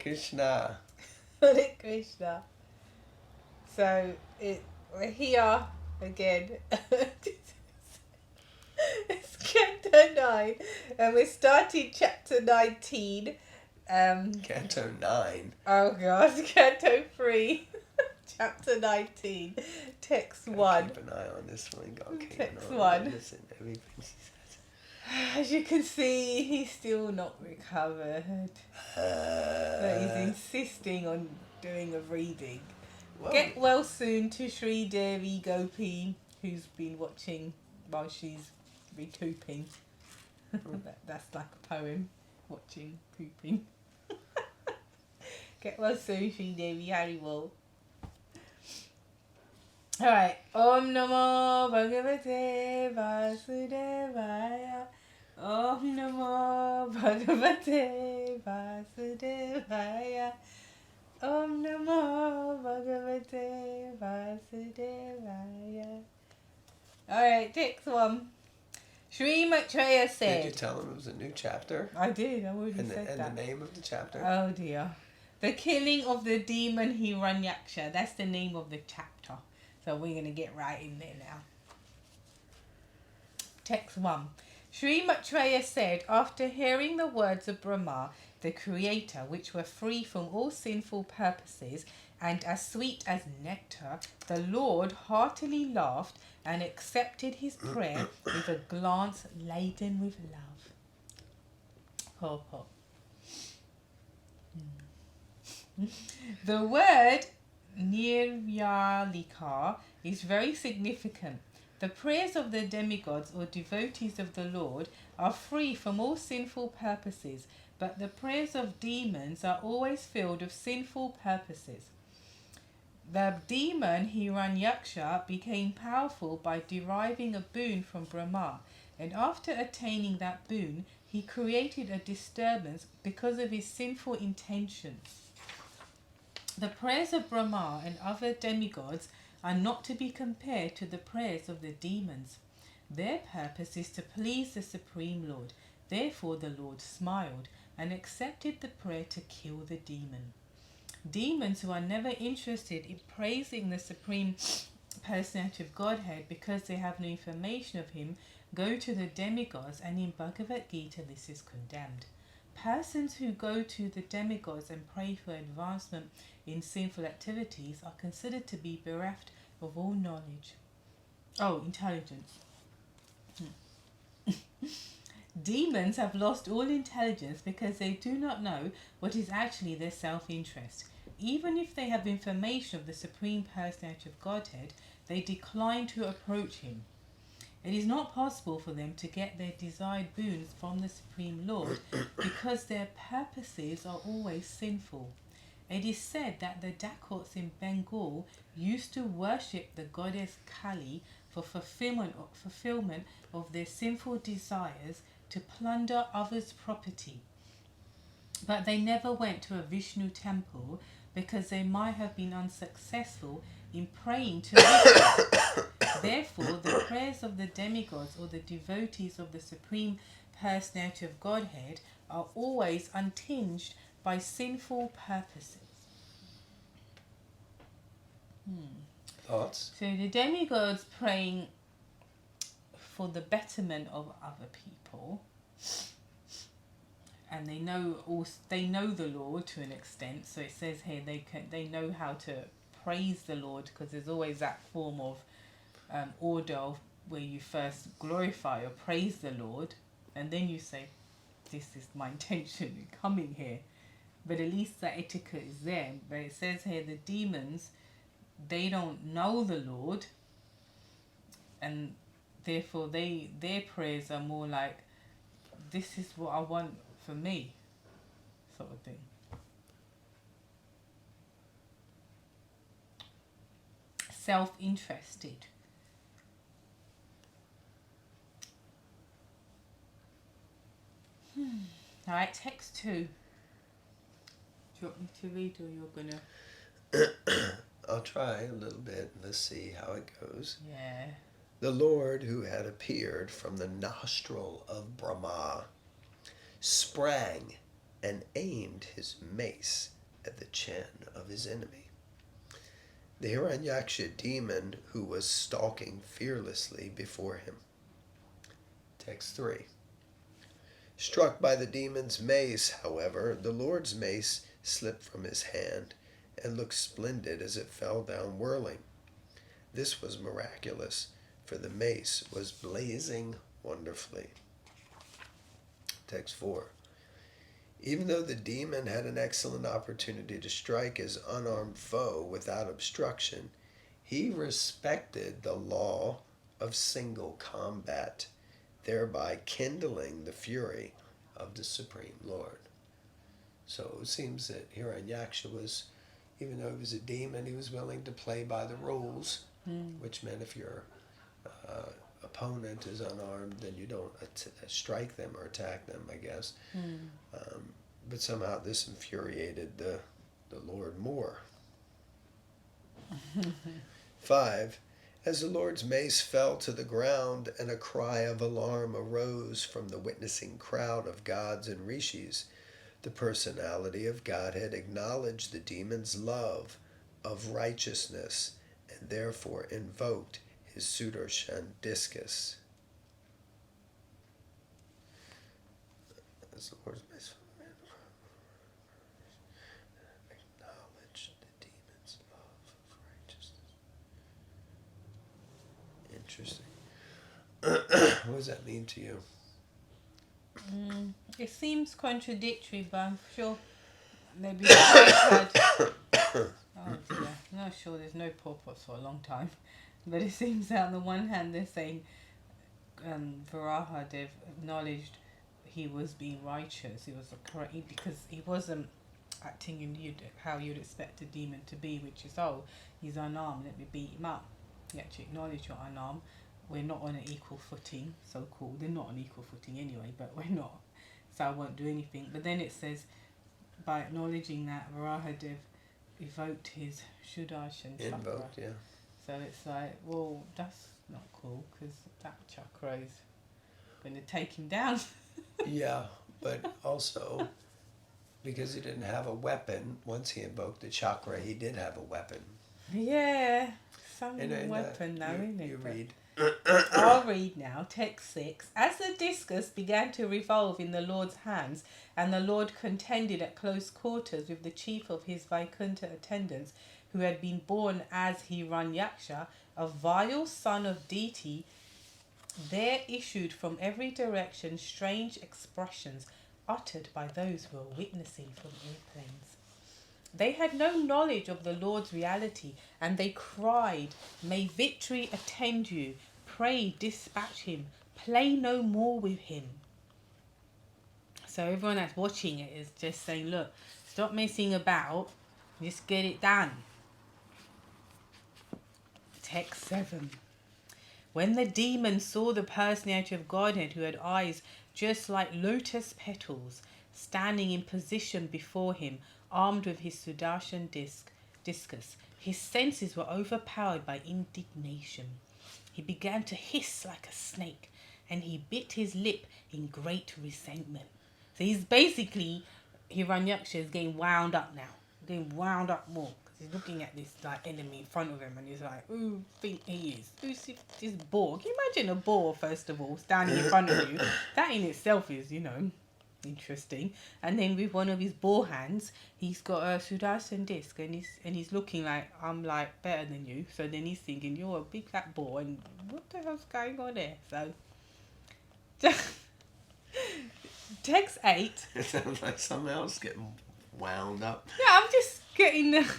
Krishna. Hare Krishna. So we're here again. It's Canto 9, and we're starting Chapter 19. Canto 9. Oh God, Canto 3, Chapter 19, Text 1. Keep an eye on this one. God, Text keep an eye 1. on this and everything she says. As you can see, he's still not recovered. But he's insisting on doing a reading. Well, Get well soon to Sri Devi Gopi, who's been watching while she's recouping. That's like a poem, watching, pooping. Get well soon, Sri Devi Haribol. Alright. Om Namo Bhagavate Vasudevaya. Om Namo Bhagavate Vasudevaya. Om Namo Bhagavate Vasudevaya. Alright, next one. Sri Maitreya said... Did you tell him it was a new chapter? I did, I already said that. And the name of the chapter? Oh dear. The killing of the demon Hiranyaksha. That's the name of the chapter. So we're going to get right in there now. Text 1. Sri Maitreya said, after hearing the words of Brahma, the creator, which were free from all sinful purposes and as sweet as nectar, the Lord heartily laughed and accepted his prayer with a glance laden with love. Purport. The word Niryalika is very significant. The prayers of the demigods or devotees of the Lord are free from all sinful purposes, but the prayers of demons are always filled with sinful purposes. The demon Hiranyaksha became powerful by deriving a boon from Brahma, and after attaining that boon, he created a disturbance because of his sinful intentions. The prayers of Brahma and other demigods are not to be compared to the prayers of the demons. Their purpose is to please the Supreme Lord. Therefore the Lord smiled and accepted the prayer to kill the demon. Demons who are never interested in praising the Supreme Personality of Godhead because they have no information of him go to the demigods, and in Bhagavad Gita this is condemned. Persons who go to the demigods and pray for advancement in sinful activities are considered to be bereft of all knowledge. Oh, intelligence. Demons have lost all intelligence because they do not know what is actually their self-interest. Even if they have information of the Supreme Personality of Godhead, they decline to approach him. It is not possible for them to get their desired boons from the Supreme Lord because their purposes are always sinful. It is said that the Dacoits in Bengal used to worship the goddess Kali for fulfillment of their sinful desires to plunder others' property. But they never went to a Vishnu temple because they might have been unsuccessful in praying to Vishnu. Therefore, the prayers of the demigods or the devotees of the Supreme Personality of Godhead are always untinged by sinful purposes. Thoughts? So the demigods praying for the betterment of other people, and they know the Lord to an extent. So it says here they know how to praise the Lord, because there's always that form of order where you first glorify or praise the Lord, and then you say, this is my intention in coming here. But at least that etiquette is there. But it says here the demons, they don't know the Lord, and therefore their prayers are more like, this is what I want for me, sort of thing. Self-interested. Alright, text 2. Do you want me to read, or you're gonna... I'll try a little bit. Let's see how it goes. Yeah. The Lord, who had appeared from the nostril of Brahma, sprang and aimed his mace at the chin of his enemy. The Hiranyaksha demon who was stalking fearlessly before him. Text 3. Struck by the demon's mace, however, the Lord's mace slipped from his hand and looked splendid as it fell down whirling. This was miraculous, for the mace was blazing wonderfully. Text 4. Even though the demon had an excellent opportunity to strike his unarmed foe without obstruction, he respected the law of single combat, thereby kindling the fury of the Supreme Lord. So it seems that Hiranyaksha was, even though he was a demon, he was willing to play by the rules, which meant if your opponent is unarmed, then you don't strike them or attack them, I guess. But somehow this infuriated the Lord more. 5. As the Lord's mace fell to the ground and a cry of alarm arose from the witnessing crowd of gods and rishis, the personality of Godhead acknowledged the demon's love of righteousness and therefore invoked his Sudarshan discus. As the Lord's mace acknowledged the demon's love of righteousness. Interesting. What does that mean to you? It seems contradictory, but I'm sure maybe had. Oh dear, I'm not sure. There's no purports for a long time, but it seems that on the one hand they're saying Varahadev acknowledged he was being righteous. He was correct because he wasn't acting in how you'd expect a demon to be, which is, oh, he's unarmed, let me beat him up. He actually acknowledged you're unarmed. We're not on an equal footing, so-called. They're not on equal footing anyway, but we're not. So I won't do anything. But then it says, by acknowledging that, Varahadev evoked his Sudarshan chakra. Invoked, yeah. So it's like, well, that's not cool, because that chakra is going to take him down. Yeah, but also, because he didn't have a weapon, once he invoked the chakra, he did have a weapon. Yeah, some And weapon now, isn't it? You read. I'll read now, text 6. As the discus began to revolve in the Lord's hands, and the Lord contended at close quarters with the chief of his Vaikuntha attendants, who had been born as Hiranyaksha, a vile son of deity, there issued from every direction strange expressions uttered by those who were witnessing from airplanes. They had no knowledge of the Lord's reality, and they cried, "May victory attend you! Pray dispatch him! Play no more with him!" So everyone that's watching it is just saying, look, stop messing about, just get it done. Text 7. When the demon saw the personality of Godhead, who had eyes just like lotus petals, standing in position before him, armed with his Sudarshan discus, his senses were overpowered by indignation. He began to hiss like a snake, and he bit his lip in great resentment. So he's basically, Hiranyaksha is getting wound up now, getting wound up more, because he's looking at this like enemy in front of him, and he's like, who think he is? Who's this boar? Can you imagine a boar, first of all, standing in front of you? That in itself is, interesting. And then with one of his boar hands, he's got a Sudarshan disc, and he's looking like, I'm like better than you. So then he's thinking, you're a big fat boar, and what the hell's going on there? So text 8. It sounds like something else getting wound up. Yeah, I'm just getting the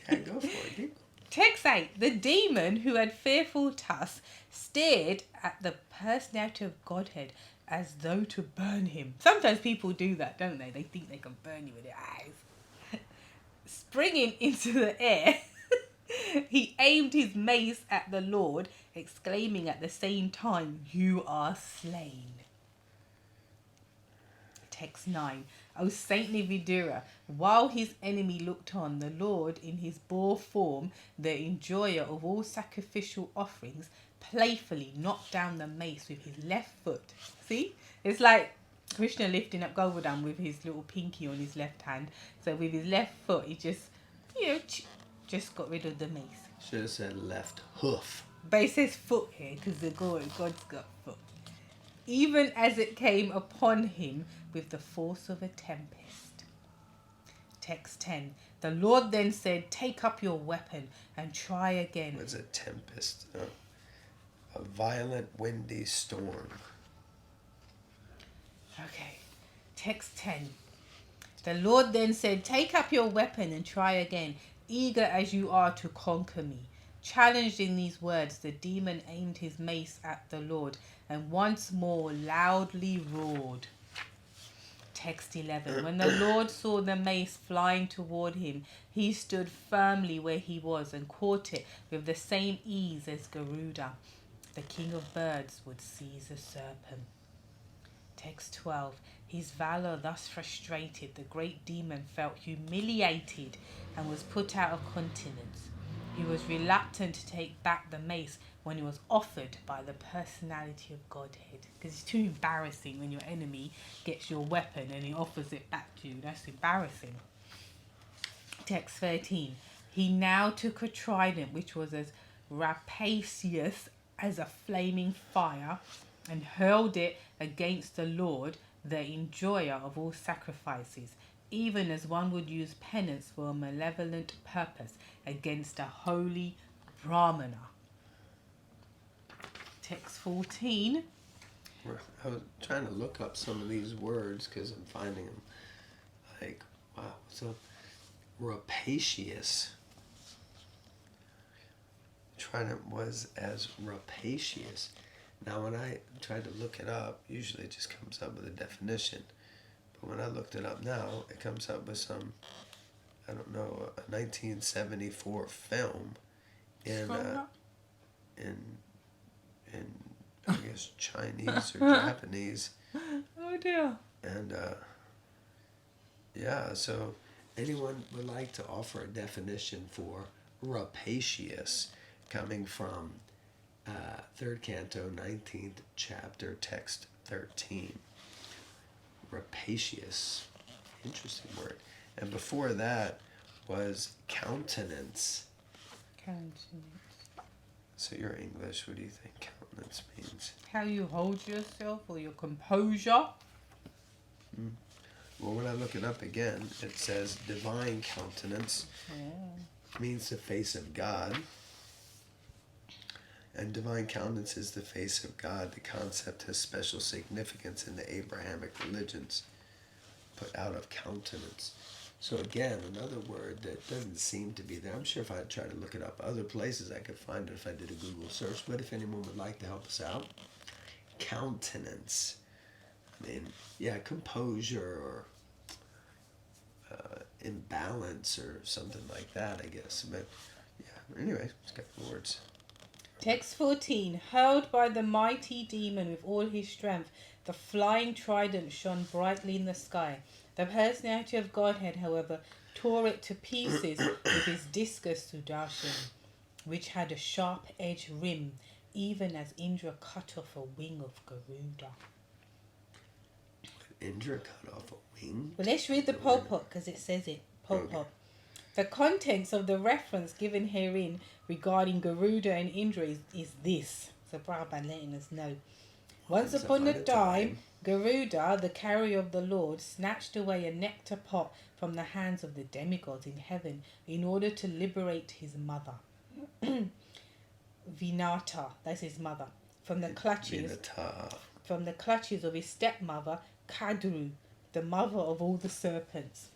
Can't go for it. Text 8. The demon who had fearful tusks stared at the personality of Godhead as though to burn him. Sometimes people do that, don't they? They think they can burn you with their eyes. Springing into the air, he aimed his mace at the Lord, exclaiming at the same time, "You are slain." Text 9. O saintly Vidura, while his enemy looked on, the Lord, in his boar form, the enjoyer of all sacrificial offerings, playfully knocked down the mace with his left foot. See? It's like Krishna lifting up Govardhan with his little pinky on his left hand. So with his left foot, he just, just got rid of the mace. Should have said left hoof. But it says foot here because the God's got foot. Even as it came upon him with the force of a tempest. Text 10. The Lord then said, take up your weapon and try again. What's a tempest? A violent windy storm. Okay. Text 10. The Lord then said, take up your weapon and try again, eager as you are to conquer me. Challenged in these words, the demon aimed his mace at the Lord and once more loudly roared. Text 11. When the Lord saw the mace flying toward him, he stood firmly where he was and caught it with the same ease as Garuda, the king of birds, would seize a serpent. Text 12. His valor thus frustrated, the great demon felt humiliated and was put out of countenance. He was reluctant to take back the mace when it was offered by the personality of Godhead. Because it's too embarrassing when your enemy gets your weapon and he offers it back to you. That's embarrassing. Text 13. He now took a trident which was as rapacious as a flaming fire and hurled it against the Lord, the enjoyer of all sacrifices, even as one would use penance for a malevolent purpose against a holy Brahmana. Text 14. I was trying to look up some of these words because I'm finding them like, wow, so rapacious. Trident was as rapacious. Now when I tried to look it up, usually it just comes up with a definition. But when I looked it up now, it comes up with some, I don't know, a 1974 film in I guess Chinese or Japanese. Oh dear. And yeah, so anyone would like to offer a definition for rapacious, coming from 3rd Canto, 19th chapter, text 13. Rapacious. Interesting word. And before that was countenance. Countenance. So your English, what do you think countenance means? How you hold yourself or your composure. Well, when I look it up again, it says divine countenance means the face of God. And divine countenance is the face of God. The concept has special significance in the Abrahamic religions. Put out of countenance. So again, another word that doesn't seem to be there. I'm sure if I try to look it up other places, I could find it if I did a Google search. But if anyone would like to help us out, countenance. I mean, yeah, composure or imbalance or something like that, I guess. But yeah, anyway, it's got the words. Text 14. Hurled by the mighty demon with all his strength, the flying trident shone brightly in the sky. The personality of Godhead, however, tore it to pieces with his discus Sudarshan, which had a sharp-edged rim, even as Indra cut off a wing of Garuda. Indra cut off a wing? Well, let's read the purport because it says it. Purport. Okay. The contents of the reference given herein regarding Garuda and Indra is this. So Prabhupada letting us know. Once upon a time, Garuda, the carrier of the Lord, snatched away a nectar pot from the hands of the demigods in heaven in order to liberate his mother. Vinata, that's his mother, from the clutches of his stepmother, Kadru, the mother of all the serpents.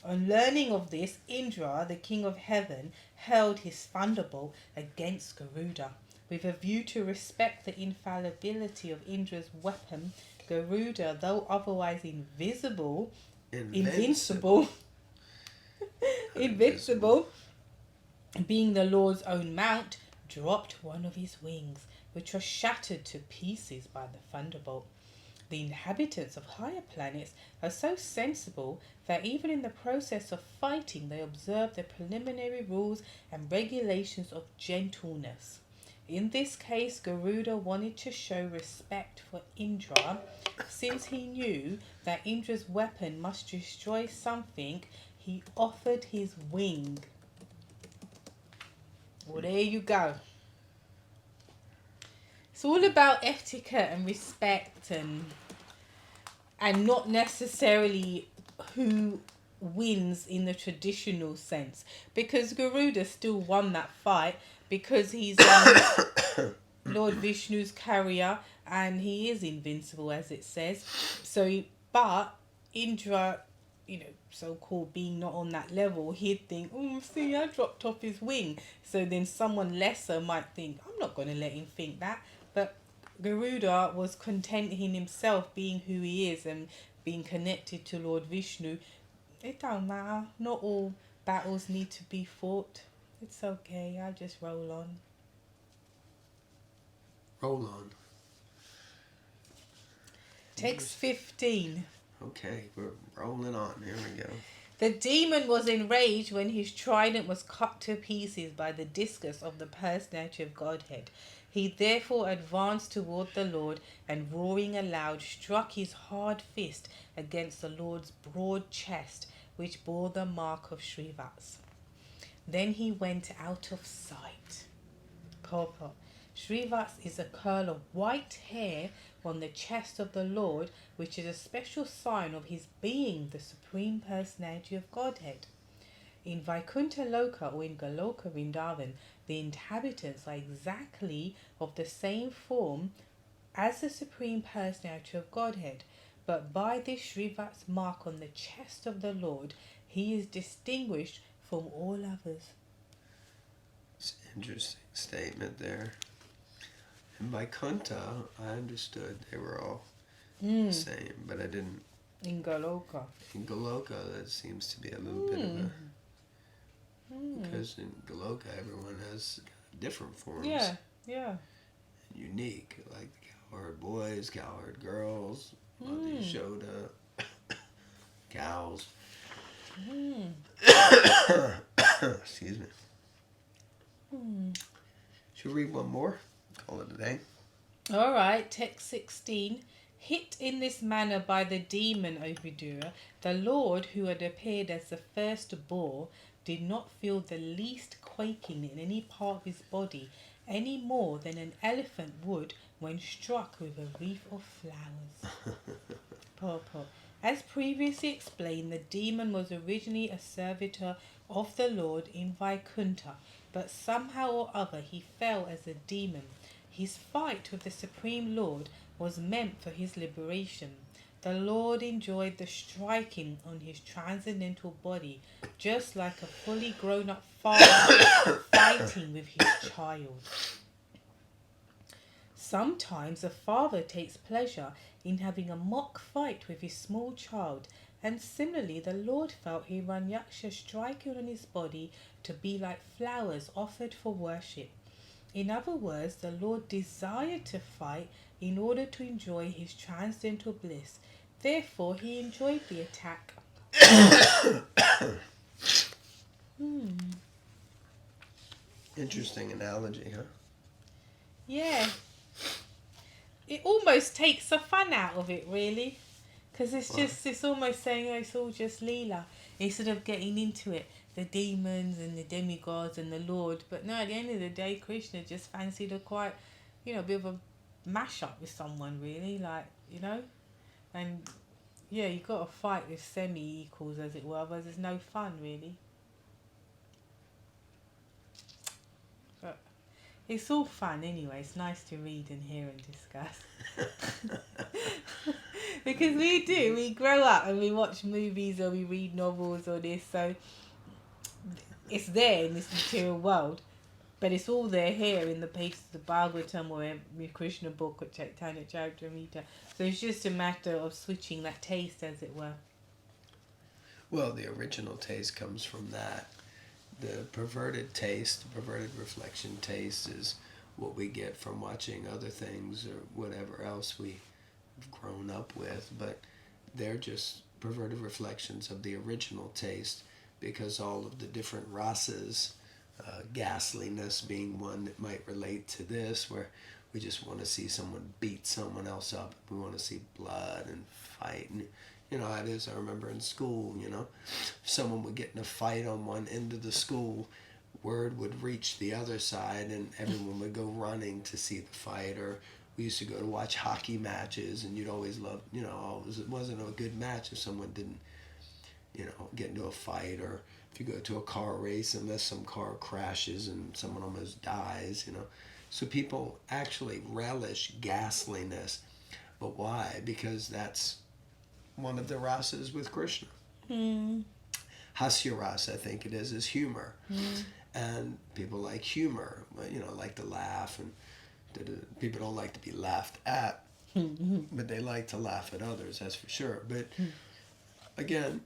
On learning of this, Indra, the king of heaven, hurled his thunderbolt against Garuda. With a view to respect the infallibility of Indra's weapon, Garuda, though otherwise invincible, being the Lord's own mount, dropped one of his wings, which was shattered to pieces by the thunderbolt. The inhabitants of higher planets are so sensible that even in the process of fighting they observe the preliminary rules and regulations of gentleness. In this case, Garuda wanted to show respect for Indra, since he knew that Indra's weapon must destroy something. He offered his wing. Well, there you go. It's all about etiquette and respect, and not necessarily who wins in the traditional sense, because Garuda still won that fight because he's Lord Vishnu's carrier and he is invincible, as it says. So, but Indra, so-called being not on that level, he'd think, oh, see, I dropped off his wing. So then someone lesser might think, I'm not going to let him think that. But Garuda was content in himself being who he is and being connected to Lord Vishnu. It don't matter. Not all battles need to be fought. It's okay. I just roll on. Roll on. Text 15. Okay, we're rolling on. Here we go. The demon was enraged when his trident was cut to pieces by the discus of the personality of Godhead. He therefore advanced toward the Lord and, roaring aloud, struck his hard fist against the Lord's broad chest, which bore the mark of Srivats. Then he went out of sight. Purport. Srivats is a curl of white hair on the chest of the Lord, which is a special sign of his being the Supreme Personality of Godhead. In Vaikuntha Loka, or in Goloka Vrindavan, the inhabitants are exactly of the same form as the Supreme Personality of Godhead, but by this Srivats mark on the chest of the Lord, he is distinguished from all others. It's an interesting statement there. In Vaikuntha, I understood they were all the same, but I didn't. In Goloka. In Goloka, that seems to be a little bit of a... Because in Goloka, everyone has different forms. Yeah. Unique, like the cowherd boys, cowherd girls, Yashoda, cows. Excuse me. Should we read one more? Call it a day. All right, text 16. Hit in this manner by the demon, O Vidura, the Lord, who had appeared as the first boar, did not feel the least quaking in any part of his body, any more than an elephant would when struck with a wreath of flowers. Purport. As previously explained, the demon was originally a servitor of the Lord in Vaikuntha, but somehow or other he fell as a demon. His fight with the Supreme Lord was meant for his liberation. The Lord enjoyed the striking on his transcendental body, just like a fully grown-up father fighting with his child. Sometimes a father takes pleasure in having a mock fight with his small child, and similarly the Lord felt Hiranyaksha striking on his body to be like flowers offered for worship. In other words, the Lord desired to fight in order to enjoy his transcendental bliss. Therefore, he enjoyed the attack. Interesting analogy, huh? Yeah. It almost takes the fun out of it, really. Because it's almost saying, oh, it's all just Leela. Instead of getting into it, the demons and the demigods and the Lord. But no, at the end of the day, Krishna just fancied a quite, a bit of a mash-up with someone, really. And yeah, you got to fight with semi-equals, as it were. Otherwise, there's no fun, really. But it's all fun anyway. It's nice to read and hear and discuss. Because we grow up and we watch movies or we read novels or this, so it's there in this material world, but it's all there here in the pages of the Bhagavatam or a Krishna book or Chaitanya Charitamrita. So it's just a matter of switching that taste, as it were. Well, the original taste comes from that. The perverted taste, the perverted reflection taste is what we get from watching other things or whatever else we've grown up with, but they're just perverted reflections of the original taste, because all of the different rasas Ghastliness being one that might relate to this, where we just want to see someone beat someone else up. We want to see blood and fight. And you know how it is. I remember in school, if someone would get in a fight on one end of the school, word would reach the other side and everyone would go running to see the fight. Or we used to go to watch hockey matches, and you'd always love, it wasn't a good match if someone didn't, get into a fight. Or if you go to a car race, unless some car crashes and someone almost dies, So people actually relish ghastliness. But why? Because that's one of the rasas with Krishna. Hasya rasa, I think it is humor. And people like humor, like to laugh, and people don't like to be laughed at, but they like to laugh at others, that's for sure. But again,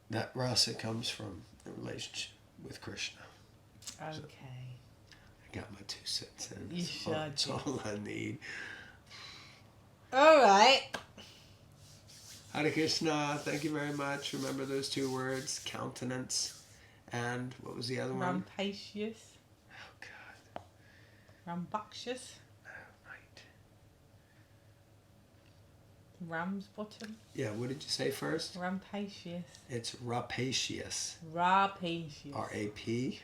that rasa comes from the relationship with Krishna. Okay. So I got my 2 cents in. You sure That's all I need. All right. Hare Krishna, thank you very much. Remember those 2 words, countenance, and what was the other one? Rampacious. Oh, God. Rambunctious. Oh, right. Ram's bottom. Yeah, what did you say first? Rampacious. It's rapacious. Rapacious. R-A-P-A-C-I-O-U-S.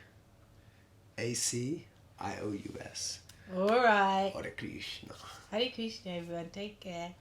All right. Hare Krishna. Hare Krishna, everyone. Take care.